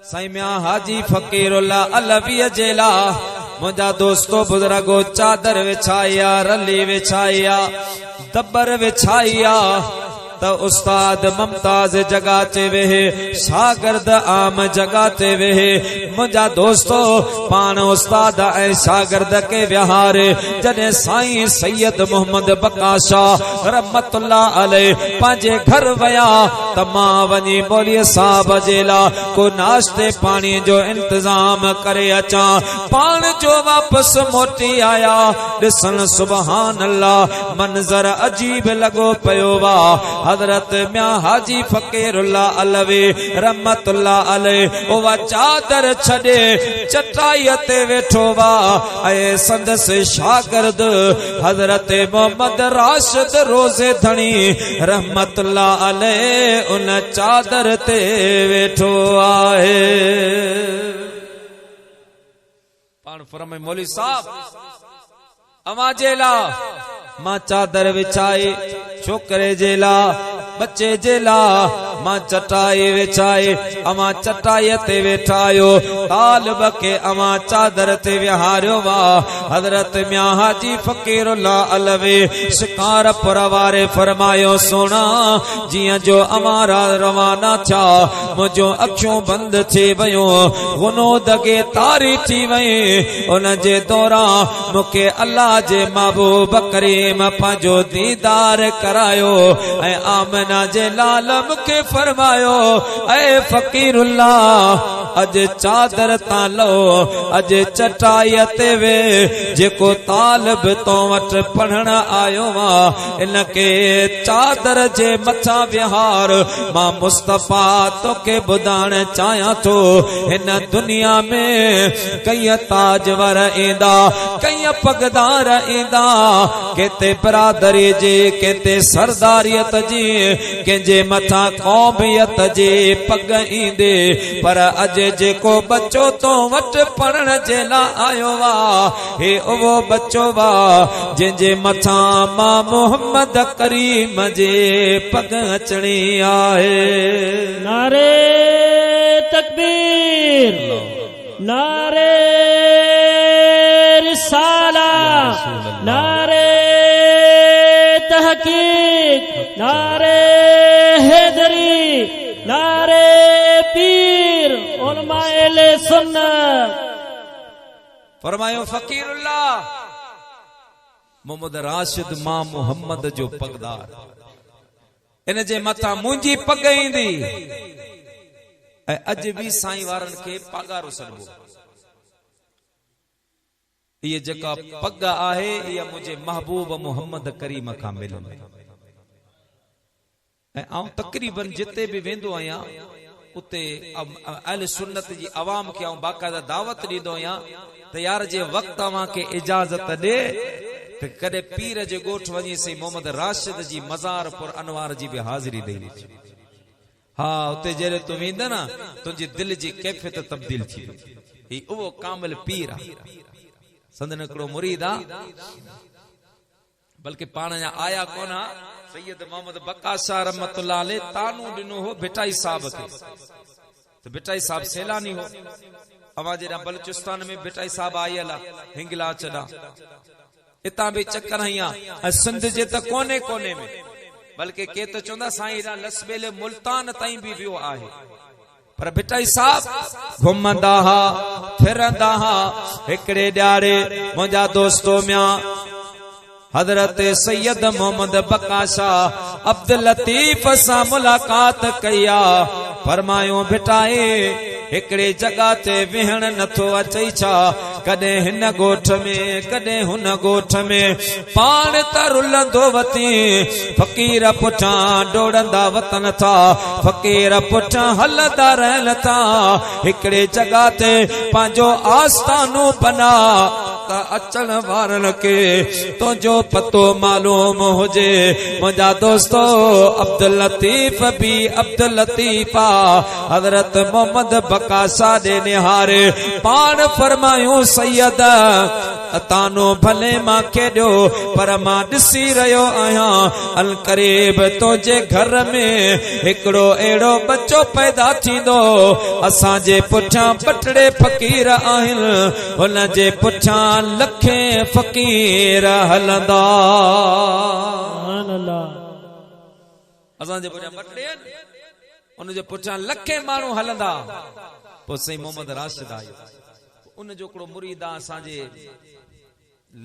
साईं मियां हाजी फकीरुल्लाह अलवी जेला मुझा दोस्तों बुजुर्गो चादर विछाया रली विछाया दब्बर विछाया तो उस्ताद मुमताज जगह ते वेहे शागिर्द आम जगह ते वेहे मुझा दोस्तों पान उस्ताद ऐं शागिर्द के व्यवहार जने साईं सैयद मोहम्मद बकाशा रहमतुल्लाह अलैह पांजे घर वया तमा वनी बोलिए साहब जेला को नाश्ते पानी जो इंतजाम करे अचा पान जो वापस मोटी आया दिसन सुभान अल्लाह मंजर अजीब लगो पयो वा हजरत मियां हाजी फकीरुल्लाह अलवी रहमतुल्लाह अलैह ओवा चादर छडे चटाई ते वेठो वा ऐ संदस शागिर्द हजरत मोहम्मद राशिद रोजे धनी रहमतुल्लाह अलैह उन चादर ते वेठो आहे पान फरमाए मौलवी साहब अमा जेला मां चादर विछाई छोकरे जेला बच्चे जेला मां चटाई विछाई अमा चटाई ते वेठायो तालिब के अमा चादर ते विहारियो वा हजरत मियां हाजी फकीरुल्लाह अलवी शिकार परवारे फरमायो सोना जिया जो अमारा रवाना था मुझो अखियों बंद थी वयो गुनो दगे तारी थी वई उन जे दौरान मुके अल्लाह जे महबूब करीम पांजो दीदार करायो ऐ आमना जे लाल मुखे फरमायो ऐ फकीरुल्लाह अज चादर ता लो अज चटाई ते वे जेको तालिब तो वट पढ़ण आयो वा इनके चादर जे मथा विहार मां मुस्तफा तो के बुधाण चाया तो इन दुनिया में कई ताजवर इंदा कई पगदार इंदा केते बरादरी जी केते सरदारियत जी केजे मथा कौमियत जी पग इंदे पर अज जेको बच्चो तो वट पढ़ण जे ला आयो वा हे वो बच्चो वा जिंजे मथा मां मोहम्मद करीम जे पग अचणी आहे नारे तकबीर नारे रिसाला नारे तहकीक नारे हैदरी नारे पीर उलमाए सुन्नत फरमायो फकीरुल्लाह मोहम्मद राशिद मां मोहम्मद जो पगदार इन जे मथा मुंजी पग ईंदी ऐं अज भी साईं वारन के पगारो सडबो ये जका पग आहे या मुझे महबूब मोहम्मद करीम खां मिलंदी ऐं आऊं तकरीबन जिते भी वेंदो आहियां उते अहले सुन्नत जी अवाम के आऊं बाकायदा दावत ॾींदो आहियां त यार जे वक्त तव्हां के इजाजत ॾे त कॾहिं पीर जे ॻोठ वञी सही मोहम्मद राशिद जी मज़ार पुर अनवार जी भी हाज़िरी ॾेई हाँ उते जॾहिं तूं वेंदा न तुंहिंजी दिल जी कैफियत तब्दील थी ही उहो कामिल पीर आहे संदन हिकिड़ो मुरीद आहे बल्कि पाण जा आया कोन सैयद मोहम्मद बकाशा रहमतुल्लाह अलैह तानू ॾिनो हो भिटाई साहब के तो भिटाई साहब सैलानी हो अवां जेड़ा बलूचिस्तान में भिटाई साहब आयल हिंगला चॾा इतां भी चक्कर हइया सिंध जे त कोने कोने में बल्कि के तो चवंदा साईं लसबेले मुल्तान ताईं भी वियो आहे पर भिटाई साहब घुमंदा हा फिरंदा हा हिकड़े ॾियारे मुंहिंजा दोस्तो मियां हजरत सैयद मोहम्मद बकाशा अब्दुल लतीफ सां मुलाकात कया फरमायो भिटाए हिकड़े जगह ते विहण नथो अचई छा कदे हिन गोठ में कदे हुन गोठ में पान त रुलंदो वती फकीर पुठा डोड़ंदा वतन था फकीर पुठा हलदा रहन था हिकड़े जगह ते पांजो आस्थानो बना अचण वारन के तो जो पतो मालूम हुजे मुझा दोस्तो अब्दुल लतीफ भी अब्दुल लतीफा हजरत मोहम्मद बकाशा दे निहारे पान फरमायूं सैयद तानो भले मां केॾो पर मां ॾिसी रहियो आहियां अल करीब तुंहिंजे घर में हिकिड़ो अहिड़ो बच्चो पैदा थींदो असांजे पुठियां पटड़े फ़कीर आहिनि हुन जे पुठियां लखे फ़कीर हलंदा असांजे पुठियां पटड़े उन जे पुठियां लखे माण्हू हलंदा पोइ सही मोहम्मद राशिद आयो उन जो हिकिड़ो मुरीद आहे असांजे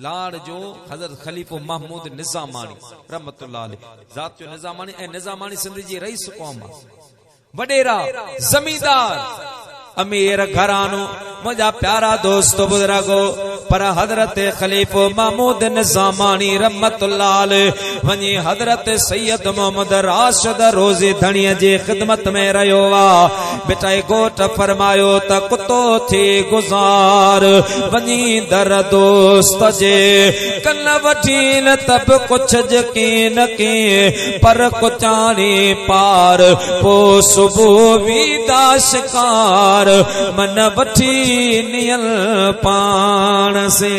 लाड़ जो हज़रत खलीफ़ो महमूद निज़ामानी रहमतुल्लाह अलैह ज़ात जो निज़ामानी ऐं निज़ामानी सिंध जी रईस क़ौम वडेरा जमींदार अमीर घरानो मुझा प्यारा दोस्त बुजुर्गो पर हजरत खलीफो महमूद निज़ामानी रहमतुल्लाह अलैह वनी हजरत सैयद मोहम्मद राशिद रोज़ी धणीअ जी खिदमत में रहियो वा बेटा गोट फरमायो त कुतो थी गुज़ार वनी दर दोस्त जे कन वठी न तब कुछ यकीन की पर कुचानी पार पो सुबुह वीदा शिकार मन वठी नियल पान से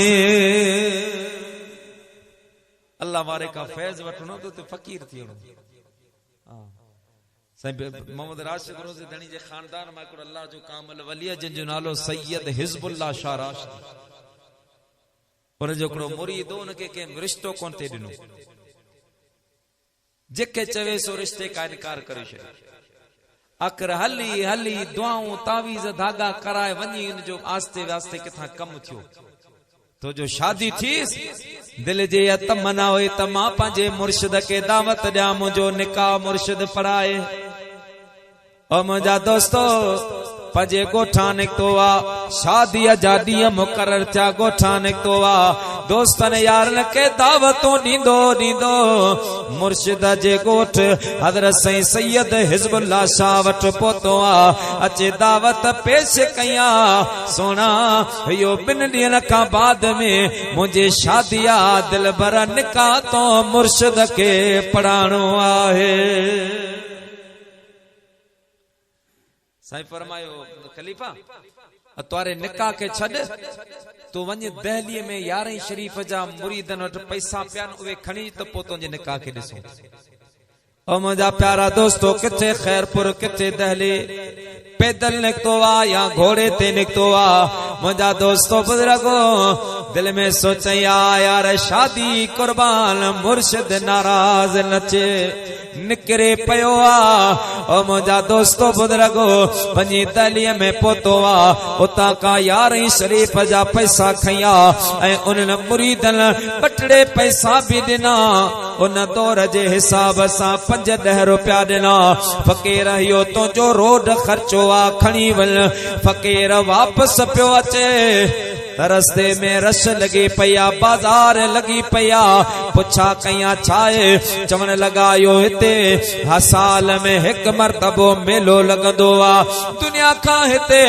अल्लाह वारे का फैज वठनो तो फकीर थी मोहम्मद राशिद रोज़ी धणी जे खानदान में अल्लाह जो कामिल वली जिन जो नालो सैयद हिज़्बुल्लाह शाह राशिद उन जो हिकिड़ो मुरीद हो उनके के रिश्तो कोन थे ॾिनो जेके चवे सो रिश्ते का इनकार करे छॾियो आखिर हली हली दुआऊं तावीज़ धागा कराए वञी उन जो आस्ते वास्ते किथां कम थियो तो जो शादी थीस दिल जे तमन्ना हुई त मां पंहिंजे मुर्शिद के दावत ॾियां मुंहिंजो निकाह मुर्शिद पढ़ाए ओ मुंहिंजा दोस्तो पंहिंजे गोठा निकतो आ शादीअ जा ॾींहं मुक़रर थिया गोठा निकतो आ दोस्तनि यारनि के दावतूं ॾींदो ॾींदो मुर्शिद जे गोठ हज़रत साईं सैयद हिज़्बुल्लाह शाह वटि पहुतो आ अचे दावत पेश कया सोना इहो 2 ॾींहनि खां बाद में मुंहिंजे शादी आ दिल भर निकाह तो मुर्शिद के पढ़ाणो आहे साईं फरमायो खलीफा तोरे निकाह के छॾ तू वञ दहली में 11 शरीफ जा मुरीदन वटि पैसा पियान उहे खणी त पोइ तुंहिंजे निकाह के ॾिसो ओ मुंहिंजा प्यारा दोस्तो किथे खैरपुर किथे दहली पैदल निकतो आ या घोड़े ते निकतो आ मुंहिंजा दोस्तो बुजुर्गो दिल में सोचई यार शादी कुर्बान मुर्शिद नाराज नचे निकरे पयो आ ओ मुंहिंजा दोस्तो बुजुर्गो वञी दहलीअ में पहुतो आ उतां खां 11 शरीफ जा पैसा खया ऐं उन्हनि मुरीदनि बटड़े पैसा भी ॾिना उन दौर जे हिसाब सां 5-10 रुपया ॾिना फ़कीर इहो तुंहिंजो रोड ख़र्चो आ खणी वञ फ़कीर वापसि पियो अचे रस्ते में रश लगी पया बाजार लगी पया पुछा कया छाए चवण लगायो हिते साल में 1 मरतबो मेलो लगंदो आ दुनिया का हिते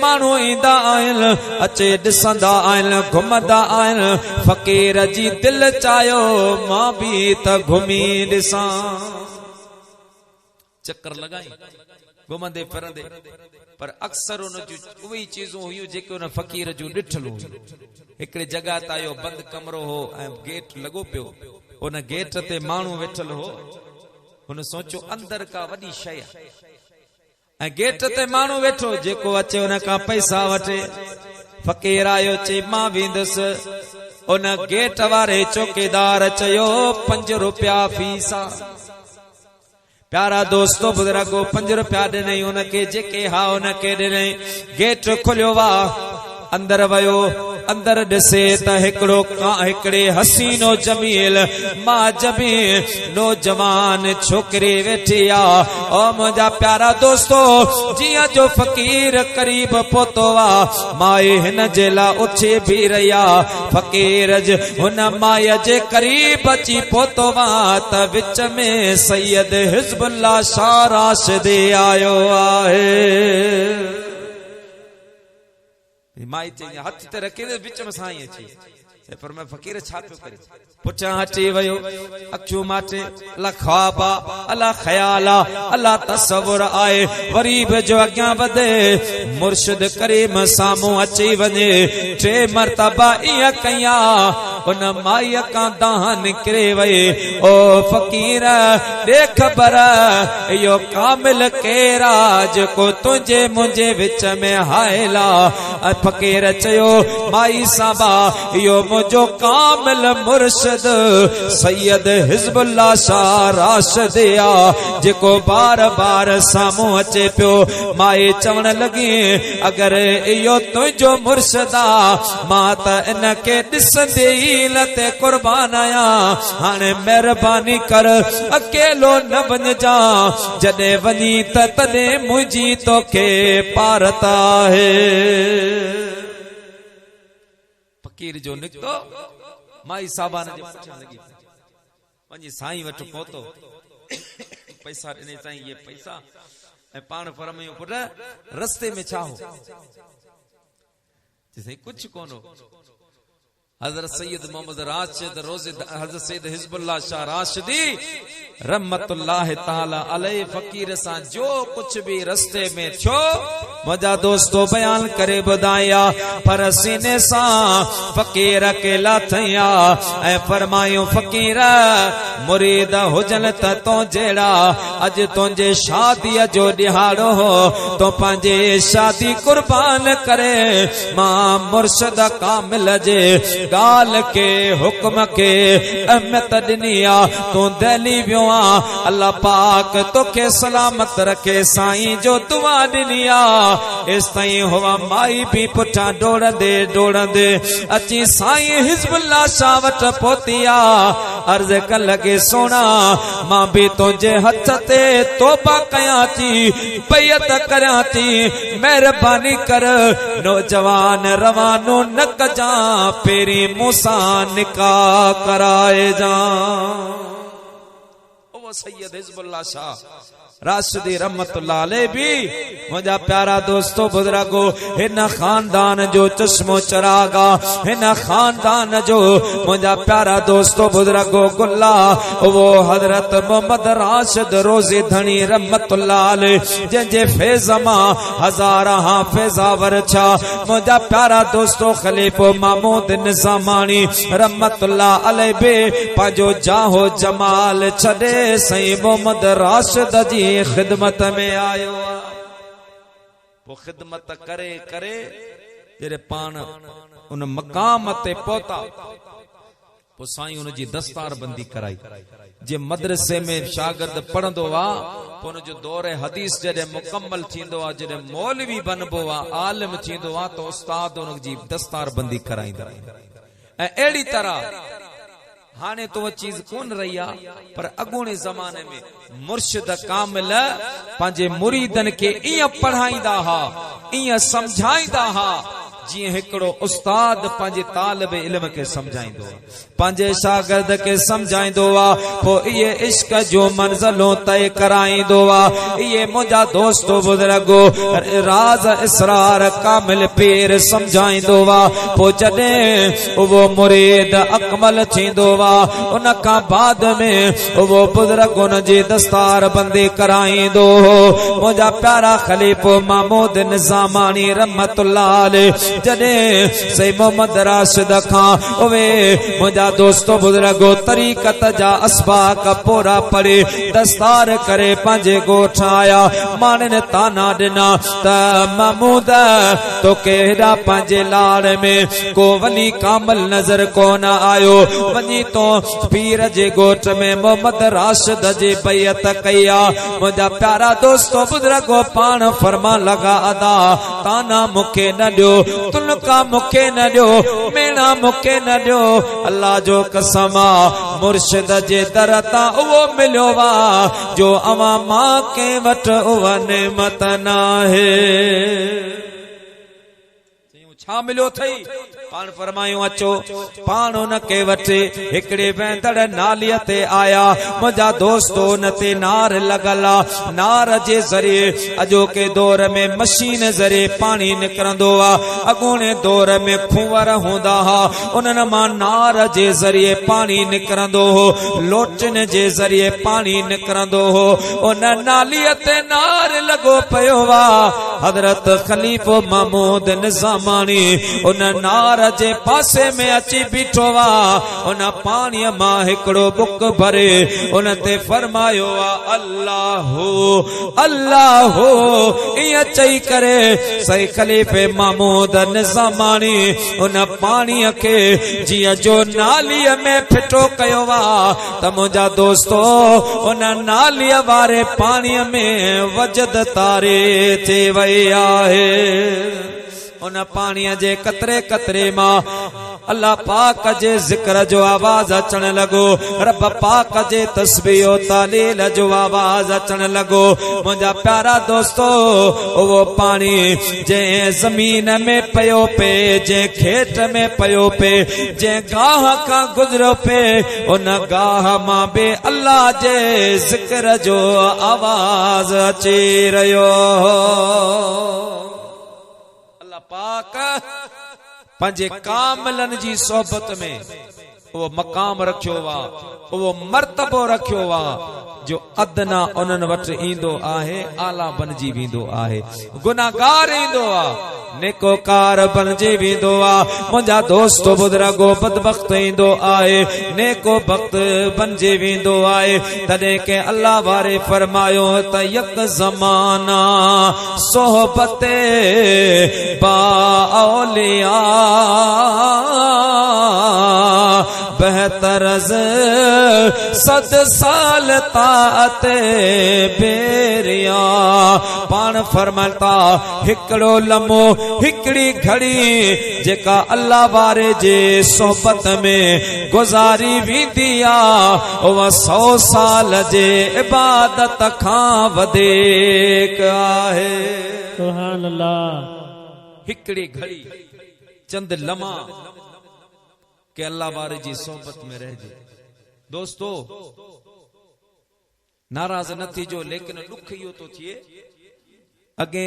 मानू ईंदा आहिनि अचे ॾिसंदा आहिनि घुमंदा आहिनि फ़कीर जी दिल चायो मां भी त घुमी ॾिसां चक्कर लगाई घुमंदे फिरंदे पर अक्सर उन जो उही चीजूं हुयूं जेके उन फ़कीर जो ॾिठल हुयूं हिकिड़े जगह ते आयो बंद कमरो हो ऐं गेट लॻो पियो उन गेट ते माण्हू वेठल हो हुन सोचो अंदर का वॾी शइ ऐं गेट ते माण्हू वेठो जेको अचे उन खां पैसा वठे फ़कीर आयो चई मां वेंदुसि उन गेट वारे चौकीदार चयो 5 रुपया फीस आ प्यारा दोस्तो बुजुर्गो 5 रुपया ॾिनई उनके जेके हा उनके ॾिनई गेट खुलियो वा अंदर वयो अंदर ॾिसे त हिकिड़े हसीनो जमील माजबी नौजवान छोकरी वेठी आ ओ मुंहिंजा प्यारा दोस्तो जिया जो फ़कीर करीब पहुतो आ माए हिन जे लाइ उछे भी रहिया फ़कीर हुन माए जे करीब अची पहुतो आ त विच में सैयद हिज़्बुल्लाह शाह राशिद आयो आहे माई चई हथ ते रखे विच में साईं अची पर मैं फकीर छा पियो करे पुठियां हटी वयो अखियूं माटे अल्लाह ख्वाब अल्लाह ख्याल अल्लाह तसव्वुर आए वरी बि जो अॻियां वधे मुर्शिद करीम साम्हूं अची वञे टे मरतबा ईअं कया उन माई का दाह निकिरे वई ओ फकीर दे ख़बर इहो कामिल केरा जेको तुंहिंजे मुंहिंजे विच में हायला फकीर चयो माई साबा इहो मुंहिंजो कामिल मुर्शिद सैयद हिज़्बुल्लाह शाह राशिद आ जेको बार बार साम्हूं अचे पियो माई चवण लगी अगर इहो तुंहिंजो मुर्शिद आ मां त इनखे ॾिसंदे ई लते कुर्बान आया हाणे महिरबानी कर अकेलो न वञजा जॾहिं वञी त तॾहिं मुंहिंजी तोखे पारत आहे फकीर जो निकतो माई साबान जे पुठियां लगी वञी साईं वटि पहुतो पैसा ॾिने साईं ये पैसा ऐं पाण फरमायो पुट रस्ते में छा हो जैसे कुछ कोन हो हजरत सैयद मोहम्मद राशिद रोज़े हजरत सैयद हिज़्बुल्लाह शाह राशिदी रहमतुल्लाह ताला अलैहि फकीर सां जो कुछ भी रस्ते में थियो मुंहिंजा दोस्तों बयान करे ॿुधाया पर सीने सां फकीर अकेला थिया ऐं फरमायो फकीर मुरीद हुजन त तो जहिड़ा अॼु तुंहिंजे शादीअ जो ॾिहाड़ो हो तो पंहिंजे शादी कुर्बान करे मां मुर्शिद कामिल जे गाल के हुक्म के अहमियत ॾिनी आ तूं दिल्ली वियो आ अल्लाह पाक तोखे सलामत रखे साईं जो दुआ ॾिनी आ इस ताईं हुआ माई भी पुठा डोड़ंदे डोड़ंदे अची साईं हिज़्बुल्लाह शाह वटि पहुती आ अर्ज़ कन लगे सोना मां भी तुंहिंजे हथ ते तौबा कयां थी बैयत करियां थी महिरबानी कर नौजवान रवानो न कजां पेरी मूसा निकाह कराए जा ओ सैयद हिज़्बुल्लाह शाह राशिदी रहमतुल्लाह अलैह भी मुंहिंजा प्यारा दोस्तों बुजुर्गो हिन खानदान जो चश्मो चरागा हिन खानदान जो मुंहिंजा प्यारा दोस्तों बुजुर्गो गुल्ला वो हजरत मोहम्मद राशिद रोज़ी धनी रहमतुल्लाह अलैह जंहिंजे फैज़ मां हज़ार हाफ़िज़ावर छा मुंहिंजा प्यारा दोस्तों खलीफ़ो महमूद निज़ामानी रहमतुल्लाह अलैह भी पंहिंजो जाहो जमाल छॾे साईं मोहम्मद राशिद जी खिदमत में आयो वो खिदमत करे करे तेरे पान उन मकाम ते पहुता वो साईं उन जी दस्तार बंदी कराई जे मदरसे में शागिर्द पढ़ंदो वा उन जो दौरे हदीस जॾहिं मुकम्मल थींदो आ जॾहिं मौलवी बनबो आ आलिम थींदो आ तो उस्ताद उन जी दस्तार बंदी कराईंदा ऐं अहिड़ी तरह हाने तो वो चीज कोन रही आ पर अगूणे जमाने में मुर्शिद कामिल पंहिंजे मुरीदन के इं पढ़ाईंदा हा इं समझाईंदा हा जीअं हिकिड़ो उस्ताद पंहिंजे तालिब इल्म के समझाईंदो पंहिंजे शागिर्द के समझाईंदो आ पोइ इहे इश्क जो मंज़िलों तय कराईंदो आ इहे मुंहिंजा दोस्तो बुजुर्गो राज इसरार कामिल पीर समझाईंदो आ पोइ जॾहिं उहो मुरीद अकमल थींदो आ उन खां बाद में उहो बुजुर्ग उन जी दस्तार बंदी कराईंदो मुंहिंजा प्यारा खलीफ़ो महमूद निज़ामानी रहमतुल्लाह अलैह जॾहिं सही मोहम्मद राशिद खां उहे मुंहिंजा दोस्तो बुजुर्गो तरीक़त जा असबाक पोरा पढ़े दस्तार करे पंहिंजे ॻोठ आया माण्हुनि ताना ॾिना त महमूद तोखे हेॾा पंहिंजे लाड़ में को वली कामिल नज़र कोन आयो वञी तो पीर जे ॻोठ में मोहम्मद राशिद जी बैयत कई आहे मुंहिंजा प्यारा दोस्तो बुजुर्गो पाण फरमा लगा अदा ताना मूंखे न ॾियो तुलका मुखे न ॾियो मेणा मुखे न ॾियो अल्लाह जो कसम आ मुर्शिद जे दर तां उहो मिलियो वा जो अवां मां कंहिं वटि उहा नेमत नाहे छा मिलियो थई पाण फरमायूं अचो पाण उन के वटे हिकड़े वेंदड़ नालीअ ते आया मुंहिंजा दोस्तो उन ते नार लगल आ नार जे ज़रिए अॼोके दौर में मशीन ज़रिए पानी निकरंदो आ अॻूणे दौर में खूंवर हूंदा हा उन्हनि मां नार जे ज़रिए पानी निकरंदो हो लोटन जे ज़रिए पानी निकरंदो हो उन नालीअ ते नार लगो पियो वा हज़रत खलीफो महमूद निज़ामानी उन नार जे पासे में अची बीठो वा उन पानी मां हिकड़ो बुक भरे उन ते फरमायो आ अल्लाहु अल्लाहु इया चई करे सही खलीफे महमूद निज़ामानी उन पानी के जिया जो नालीअ में फिटो कयो वा त मुंहिंजा दोस्तो उन नालीअ वारे पानी में वजद तारे थे वई आहे उन पानी जे कतरे कतरे मां अल्लाह पाक जे जिक्र जो आवाज अचण लगो रब पाक जे तस्बीह तालील जो आवाज अचण लगो मुंहिंजा प्यारा दोस्तो वो पानी जे जमीन में पयो पे जे खेत में पयो पे जे गाह का गुजरो पे उन गाह मां बे अल्लाह जे जिक्र जो आवाज अची रहियो पाक पंजे कामलन जी सोहबत में वो मकाम रखियो वा वो मर्तबो रखियो वा जो अदना उन्हनि वटि ईंदो आहे आला बनजी वेंदो आहे गुनाहगार ईंदो आ नेकोकार बनजी वेंदो आ मुंहिंजा दोस्त बुजुर्गो बदबख्त ईंदो आहे नेको वक्त बनजी वेंदो आहे तॾहिं के अल्लाह वारे फरमायो त यक ज़माना सोहबते बा औलिया बेहतर सद साल ताते बेरिया पान फरमाता हिकड़ो लम्हो हिकड़ी घड़ी जेका अल्लाह वारे जे सोहबत में गुजारी वेंदी आ उहा 100 साल जे इबादत खां वधीक आहे सुभान अल्लाह हिकड़ी घड़ी चंद लम्हा के अल्लाह वारे जी सोहबत में रहजे दोस्तो नाराज न थी जो लेकिन दुख इहो तो थिए अगे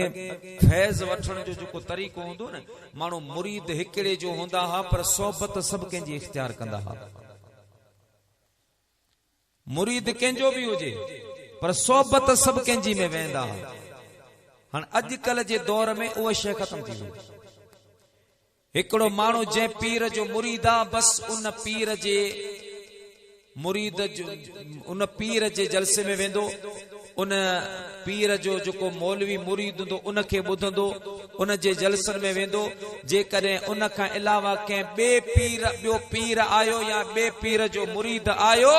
फैज़ वठण जो जो तरीक़ो हूंदो न माण्हू मुरीद हिकड़े जो हूंदा हा पर सोहबत सब कंहिंजी इख्तियार कंदा हा मुरीद कंहिंजो भी हुजे पर सोहबत सब कंहिंजी में वेंदा हा हाणे अॼुकल्ह जे दौर में उहा शइ ख़त्म थी वई हिकड़ो माण्हू जे पीर जो मुरीद आ बस उन पीर जे मुरीद जो उन पीर जे जलसे में वेंदो उन पीर जो जेको मौलवी मुरीद हूंदो उन खे ॿुधंदो उन जे जलसन में वेंदो जेकॾहिं उन खां अलावा कंहिं ॿियो पीर आयो या ॿिए पीर जो मुरीद आयो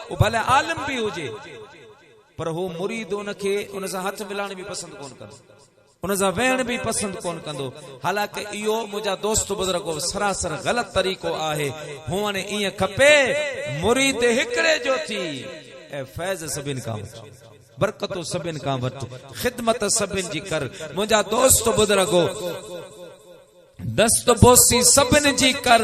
वो भले आलिम भी हुजे पर हो मुरीद उन खे उन सां हथ मिलाइण भी पसंद कोन कंदो उन सां वेहण भी पसंद कोन कंदो हालांकि इहो मुंहिंजा दोस्त बुजुर्गो सरासर ग़लत तरीक़ो आहे हुअण ईअं खपे मुरीद हिकड़े जो थी ऐं फैज़ सभिनि खां बरकतो सभिनि खां वठ खिदमत सभिनि जी कर मुंहिंजा दोस्त बुजुर्गो दस्त बोसी सभिनि जी कर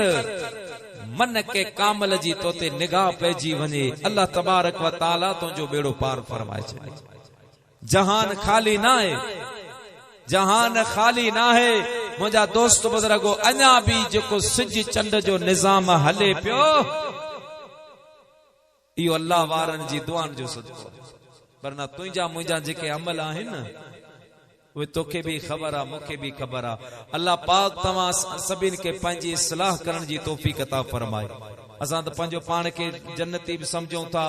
मन के कामल जी तोते निगाह पइजी वञे अल्लाह तबारक व तआला तुंहिंजो बेड़ो पार फरमाए छॾे जहान खाली ना है जहान खाली ना है मुंहिंजा दोस्त बुजुर्गो अञा भी जेको सिज चंड जो निज़ाम हले पियो इहो अल्लाह वारनि जी दुआनि जो सदको पर न तुंहिंजा मुंहिंजा जेके अमल आहिनि वे तोखे भी खबर आ मूंखे भी खबर आ अल्लाह पाक तव्हां सभिनि खे पंहिंजी इस्लाह करण जी तौफीक अता फरमाए असां त पंहिंजो पाण खे जन्नती भी समझूं था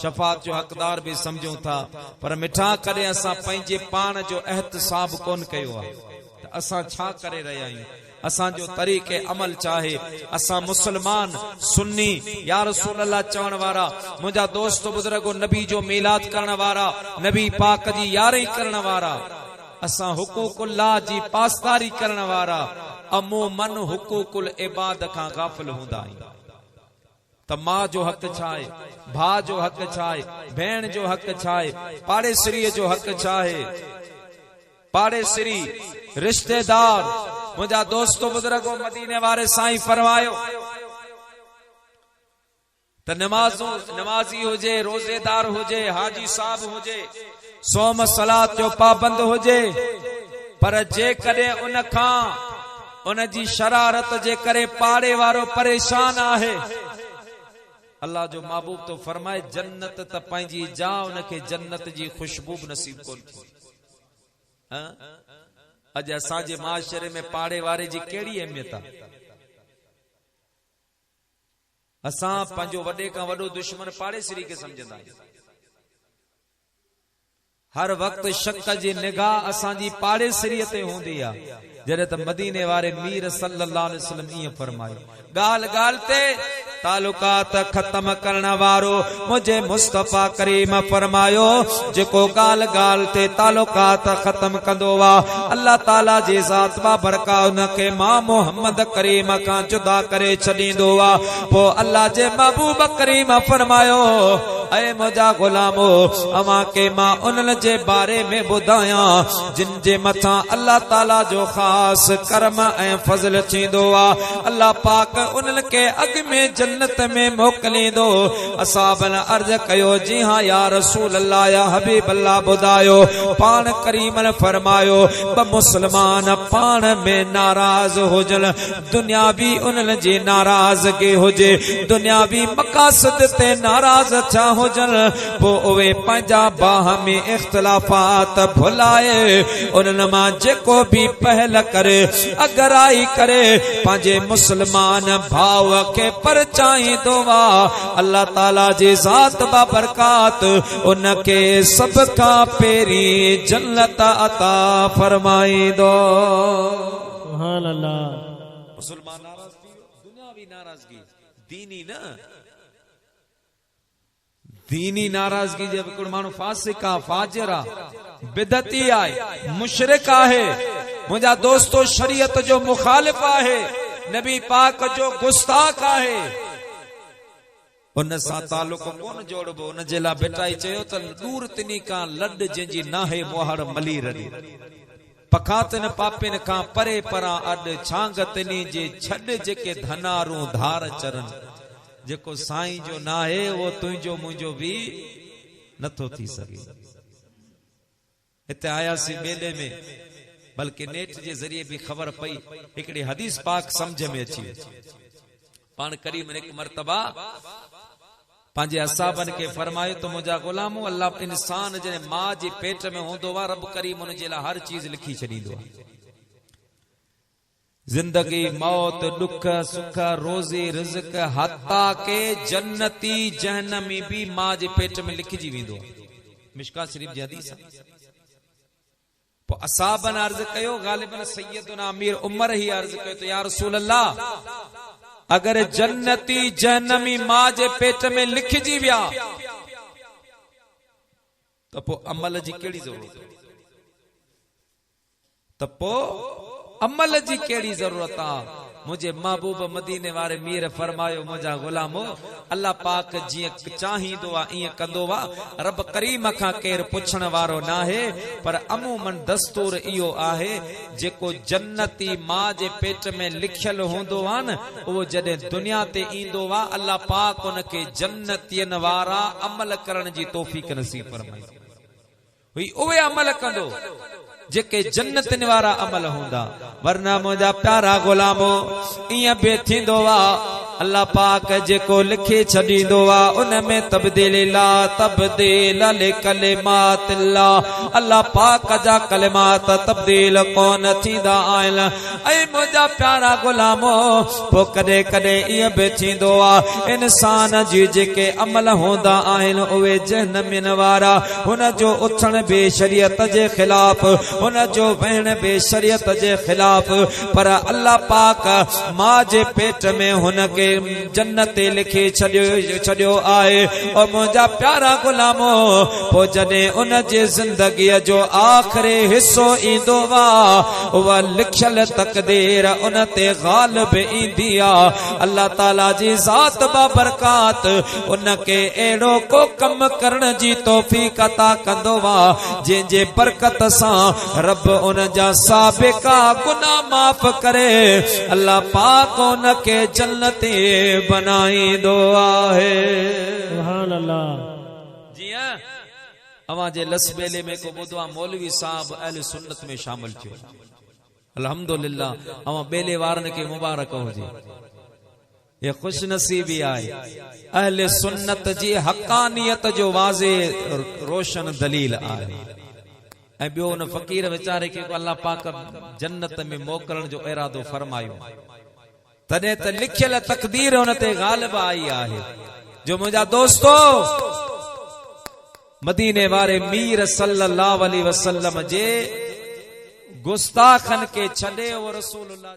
शफाअत जो हक़दार भी समझूं था पर मिठा करे असां पंहिंजे पाण जो एहतिसाब कोन कयो आहे त असां छा करे रहिया आहियूं असां जो तरीक़े अमल चाहे असां मुसलमान सुन्नी या रसूल अल्लाह चवण वारा मुंहिंजा दोस्त बुजुर्गो नबी जो मीलाद करण वारा नबी पाक जी यारी करण वारा असां हुकूकुल्लाह जी पासदारी करण वारा अमूमन हुकूकुल इबाद खां गाफ़िल हूंदा आहियूं त मां जो हक़ छा आहे भाउ जो हक़ छा आहे भेण जो हक़ छा आहे पाड़ेसरीअ जो हक़ छा आहे पाड़ेसरी रिश्तेदार मुझा दोस्तों बुजुर्गो मदीने वारे साईं फरमायो त नमाजी हुजे, रोजेदार हुजे, हाजी साहब हुजे, सोम सलात जो पाबंद हुजे, पर जे कदे उन खां उन जी शरारत जे करे पाड़े वारो परेशान आहे, अल्लाह जो महबूब तो फरमाए जन्नत त पंहिंजी जा उनखे जन्नत जी खुशबू नसीब कोन थी। अज असांजे माशरे में पाड़े वारे जी केड़ी अहमियत आहे? असां पंहिंजो वॾे खां वॾो दुश्मन पाड़ेसरी खे समझंदा आहियूं। हर वक्त शक जी निगाह असांजी पाड़ेसरीअ ते हूंदी आहे। जॾहिं त मदीने वारे मीर सल्लल्लाहु अलैहि वसल्लम ईअं फरमायो, ॻाल्हि ॻाल्हि ते तालुकात खत्म करण वारो मुझे मुस्तफा करीम फरमायो, जेको ॻाल्हि ॻाल्हि ते तालुकात खत्म कंदो वा अल्लाह ताला जे ज़ात बाबरका उनखे मां मोहम्मद करीम खां जुदा करे छॾींदो वा। पोइ अल्लाह जे महबूब करीम फरमायो, ऐ मुंहिंजा गुलामो, अवां के मां उन्हनि जे बारे में ॿुधायां जिन जे मथां अल्लाह ताला जो खास करम ऐं फज़ल थींदो आहे। अल्लाह पाक उन्हनि खे अॻ में जन्नत में मोकिलींदो। असहाबन अर्ज़ कयो, जी हां या रसूल अल्लाह, या हबीब अल्लाह, ॿुधायो। पाण करीमन फरमायो, ब मुस्लमान पाण में नाराज़ हुजनि, दुनियावी उन्हनि जी नाराज़गी हुजे, दुनियावी मक़ासद ते नाराज़ थिया हुजनि, पोइ उहे पंहिंजा बाहमी इख्तिलाफ़ात भुलाए उन्हनि मां जेको भी पहल करे, अगराई करे, पंहिंजे मुस्लमान भाव खे परचाईंदो वा, अल्लाह ताला जी ज़ात बाबरकात उनखे सभ खां पहिरीं जन्नत अता फरमाईंदो। सुभान अल्लाह। मुसलमान नाराज़ थी वियो, दुनियावी नाराज़गी, दीनी न, दीनी नाराज़गी जे हिकिड़ो माण्हू फासिक आहे, फाजिर आहे, बिदती आहे, मुशरिक आहे, मुंहिंजा दोस्तो शरीयत जो मुखालिफ आहे, नबी पाक जो गुस्ताख आहे, उन सां तालुक कोन जोड़बो। उन जे लाइ बेटाई चयो त दूर तिनी खां लॾ जंहिंजी नाहे मोहर मली रड़ी, पखातन पापिन खां परे परां अॾ छांग तिनी जे छॾ जेके धनारूं धार चरन, जेको साईं जो नाहे वो तुंहिंजो मुंहिंजो भी नथो थी सघे। हिते आयासीं मेले में, बल्कि नेट जे ज़रिए भी ख़बर पई, हिकिड़ी हदीस पाक समझ में अची वई। पाण करीम हिकु मर्तबा पंहिंजे असहाबन खे फरमायो त मुंहिंजा गुलामो, अल्लाह इंसान जॾहिं मां जे पेट में हूंदो आहे, रब करीम उन जे लाइ हर चीज लिखी छॾींदो आहे। जिंदगी, मौत, दुख, सुख, रोज़ी, रिज़्क, हत्ता के जन्नती जहन्नमी भी मां जे पेट में लिखजी वेंदो। मिशका शरीफ जी हदीस। असहाबन अर्ज़ कयो, गालिबन सैयदना अमीर उमर ही अर्ज़ कयो त या रसूल अल्लाह, अगर जन्नती जहन्नमी मां जे पेट में लिखजी विया त पोइ अमल जी कहिड़ी ज़रूरत आहे? त पोइ अमल जी केड़ी जरूरत आ? मुझे महबूब मदीने वारे मीर फरमायो, मुझा गुलामो, अल्लाह पाक जीअं चाहींदो आ ईअं कंदो वा। रब करीम खां केर पुछण वारो नाहे, पर अमूमन दस्तूर इहो आहे, जेको जन्नती मां जे पेट में लिखियल हूंदो आ न, उहो जॾहिं दुनिया ते ईंदो वा, अल्लाह पाक उनखे जन्नतियन वारा अमल करण जी तौफीक नसीब फरमाई। हुई उहे अमल कंदो जेके जन्नतिन वारा अमल हूंदा, वरना मुंहिंजा प्यारा गुलामो इएं बि थींदो वा, अल्लाह पाक जेको लिखे छॾींदो आ उन में तब्दील ला तब्दील लिकलिमात अल्लाह, अल्लाह पाक जा कलिमात तब्दील कोन थींदा आहिनि। ऐं मुंहिंजा प्यारा गुलामो, पोइ कॾहिं कॾहिं ईअं बि थींदो आ, इंसान जी जेके अमल हूंदा आहिनि उहे जहन्नमिन वारा, हुन जो उथण बि शरीयत जे ख़िलाफ़, हुन जो वेहण बि शरीयत जे ख़िलाफ़, पर अल्लाह पाक मां जे पेट में हुन खे जन्नत लिखे छॾियो आहे। और मुंहिंजा प्यारा गुलामो पो जॾहिं उन जे ज़िंदगीअ जो आख़िरी हिस्सो ईंदो वा उहा लिखियल तक़दीर उन ते ग़ालिब ईंदी आहे। अल्लाह ताला जी ज़ात बाबरकात उन खे अहिड़ो को कम करण जी तौफ़ीक़ अता कंदो वा जंहिंजे बरकत सां रब उन जा साबिका गुनाह माफ़ करे अल्लाह पाक उन खे जन्नती बनाईंदो आहे। सुभान अल्लाह। जीअं अवां जे लसबेले में को ॿुधो आहे मौलवी साहब अहले सुन्नत में शामिल थियो। अल्हम्दुलिल्लाह अवां बेले वारनि खे मुबारक हुजे। ये खुश नसीबी आहे। अहले सुन्नत जी हक़ानियत जो वाज़े रोशन दलील आहे। ऐं ॿियो उन फ़कीर वीचारे खे अल्लाह पाक जन्नत में मोकिलण जो इरादो फरमायो तॾहिं त लिखियल तक़दीर उन ते ग़ालिब आई आहे। जो मुंहिंजा दोस्तो मदीने वारे मीर सल्लल्लाहु अलैहि वसल्लम जे गुस्ताखन के छॾे और रसूलुल्लाह